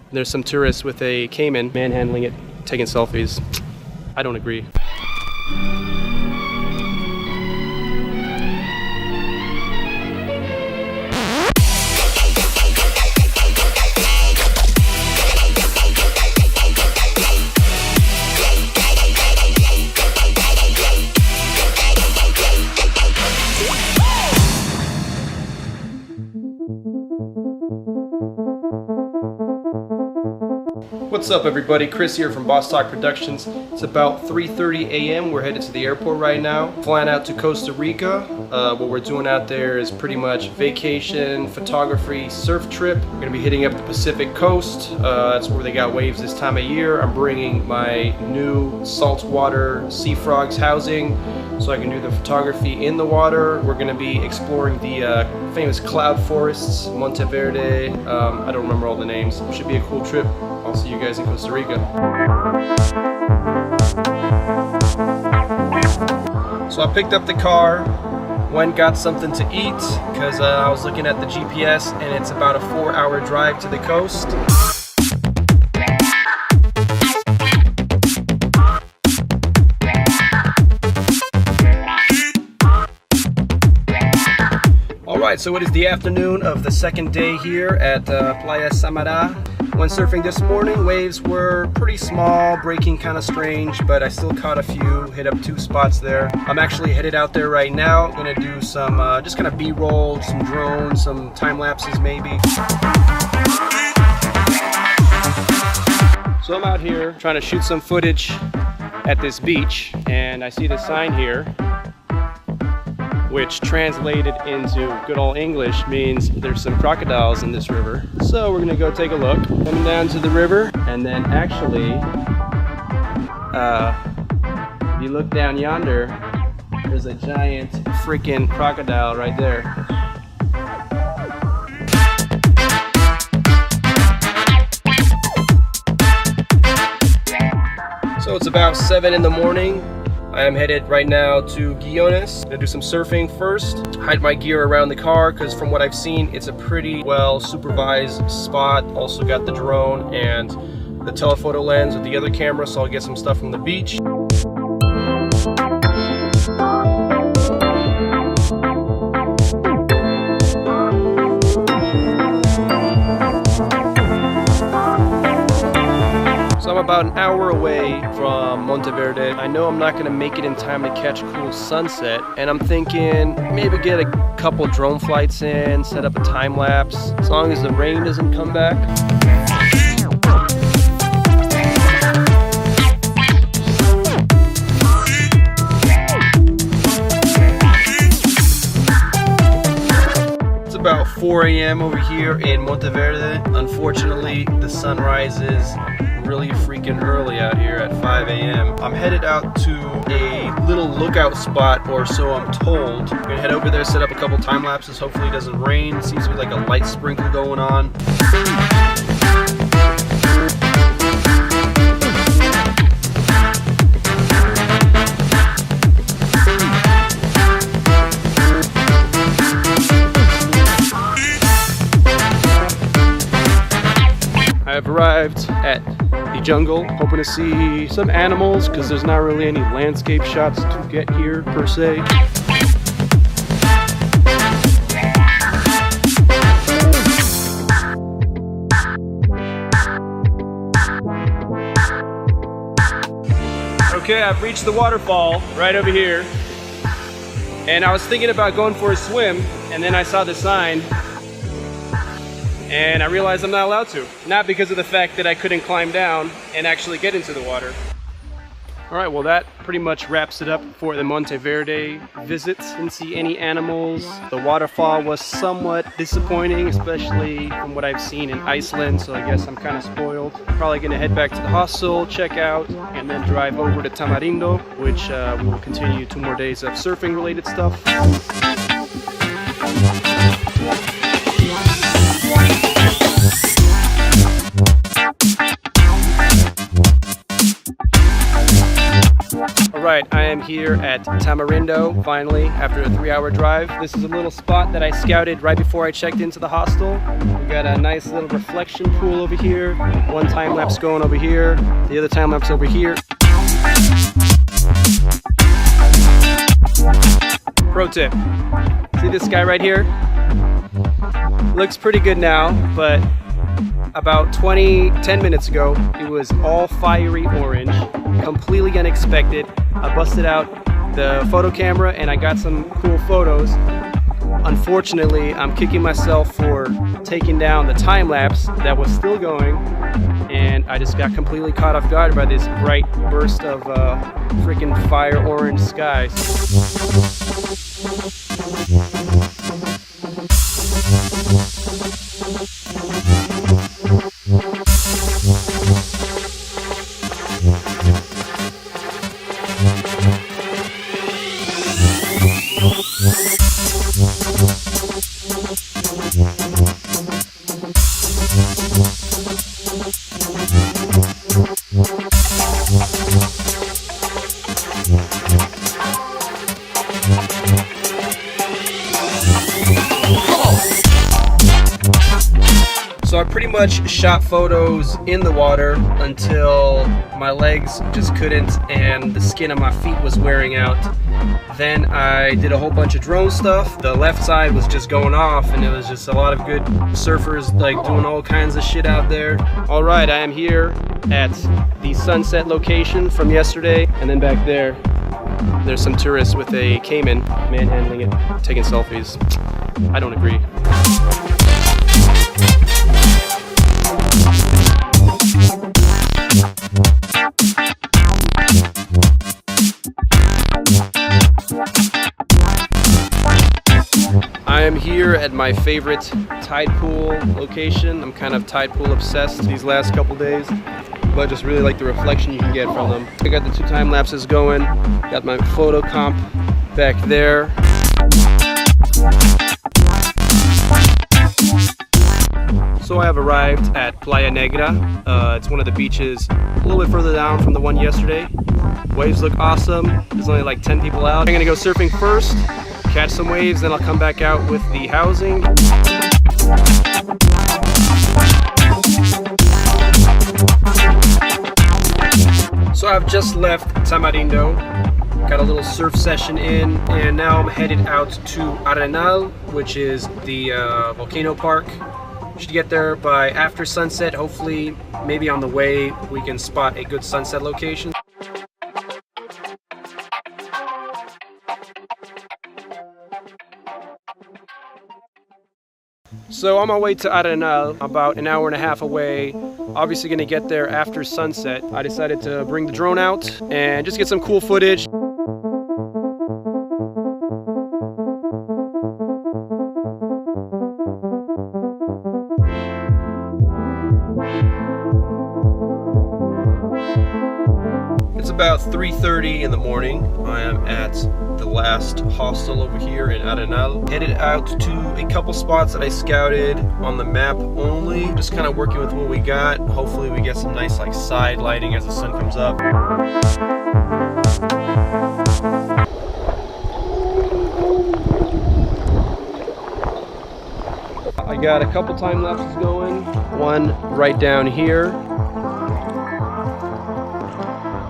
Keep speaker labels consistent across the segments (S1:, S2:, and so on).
S1: There's some tourists with a Cayman manhandling it, taking selfies. I don't agree. What's up everybody, Chris here from Boss Talk Productions. It's about 3:30 a.m. We're headed to the airport right now, flying out to Costa Rica. What we're doing out there is pretty much vacation, photography, surf trip. We're gonna be hitting up the Pacific coast. That's where they got waves this time of year. I'm bringing my new saltwater sea frogs housing so I can do the photography in the water. We're gonna be exploring the famous cloud forests, Monteverde. I don't remember all the names. Should be a cool trip. I'll see you guys in Costa Rica. So I picked up the car, went got something to eat because I was looking at the GPS and it's about a 4-hour drive to the coast. Alright, so it is the afternoon of the second day here at Playa Samara. Went surfing this morning. Waves were pretty small, breaking kind of strange, but I still caught a few, hit up 2 spots there. I'm actually headed out there right now. I'm gonna do some just kind of B-roll, some drones, some time lapses maybe. So I'm out here trying to shoot some footage at this beach, and I see the sign here, which translated into good old English means there's some crocodiles in this river. So we're gonna go take a look. Coming down to the river, and then actually, if you look down yonder, there's a giant freaking crocodile right there. So it's about 7 in the morning. I am headed right now to Guiones. Gonna do some surfing first, hide my gear around the car because from what I've seen, it's a pretty well supervised spot. Also got the drone and the telephoto lens with the other camera, so I'll get some stuff from the beach. So I'm about an hour away from Monteverde. I know I'm not gonna make it in time to catch a cool sunset, and I'm thinking maybe get a couple drone flights in, set up a time lapse, as long as the rain doesn't come back. It's about 4 a.m. over here in Monteverde. Unfortunately, the sun rises really freaking early out here at 5 a.m. I'm headed out to a little lookout spot, or so I'm told. I'm gonna head over there, set up a couple time lapses. Hopefully it doesn't rain. Seems to be like a light sprinkle going on. I've arrived at the jungle, hoping to see some animals because there's not really any landscape shots to get here per se. Okay, I've reached the waterfall right over here, and I was thinking about going for a swim, and then I saw the sign and I realized I'm not allowed to. Not because of the fact that I couldn't climb down and actually get into the water. Alright, well that pretty much wraps it up for the Monteverde visit. Didn't see any animals. The waterfall was somewhat disappointing, especially from what I've seen in Iceland, so I guess I'm kind of spoiled. Probably gonna head back to the hostel, check out, and then drive over to Tamarindo, which we will continue 2 more days of surfing related stuff. right, I am here at Tamarindo, finally, after a 3-hour drive. This is a little spot that I scouted right before I checked into the hostel. We got a nice little reflection pool over here, one time lapse going over here, the other time lapse over here. Pro tip, see this guy right here? Looks pretty good now, but about 10 minutes ago, it was all fiery orange, completely unexpected. I busted out the photo camera and I got some cool photos. Unfortunately, I'm kicking myself for taking down the time lapse that was still going, and I just got completely caught off guard by this bright burst of freaking fire orange skies. So I pretty much shot photos in the water until my legs just couldn't and the skin on my feet was wearing out. Then I did a whole bunch of drone stuff. The left side was just going off and it was just a lot of good surfers like doing all kinds of shit out there. All right, I am here at the sunset location from yesterday, and then back there's some tourists with a Cayman manhandling it, taking selfies. I don't agree. I am here at my favorite tide pool location. I'm kind of tide pool obsessed these last couple days, but I just really like the reflection you can get from them. I got the 2 time lapses going, got my photo comp back there. So I have arrived at Playa Negra. It's one of the beaches a little bit further down from the one yesterday. Waves look awesome. There's only like 10 people out. I'm gonna go surfing first, catch some waves, then I'll come back out with the housing. So I've just left Tamarindo, got a little surf session in, and now I'm headed out to Arenal, which is the volcano park. Should get there by after sunset. Hopefully, maybe on the way we can spot a good sunset location. So on my way to Arenal, about an hour and a half away, obviously gonna get there after sunset. I decided to bring the drone out and just get some cool footage. It's about 3:30 in the morning. I am at the last hostel over here in Arenal. Headed out to a couple spots that I scouted on the map only. Just kind of working with what we got. Hopefully we get some nice like side lighting as the sun comes up. I got a couple time lapses going. One right down here.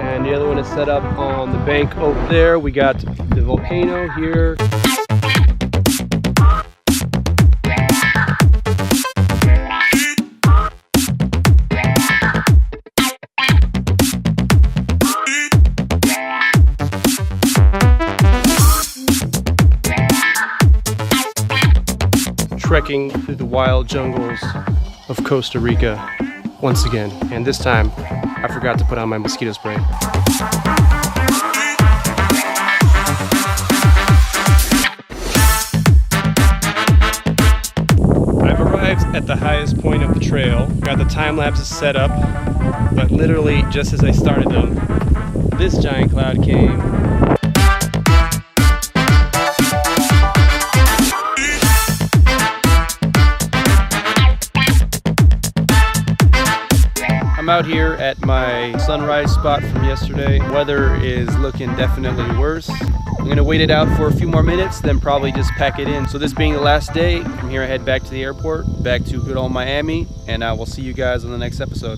S1: And the other one is set up on the bank over there. We got the volcano here. Trekking through the wild jungles of Costa Rica once again, and this time I forgot to put on my mosquito spray. I've arrived at the highest point of the trail, got the time lapses set up, but literally just as I started them, this giant cloud came. I'm out here at my sunrise spot from yesterday. Weather is looking definitely worse. I'm gonna wait it out for a few more minutes, then probably just pack it in. So this being the last day, from here I head back to the airport, back to good old Miami, and I will see you guys on the next episode.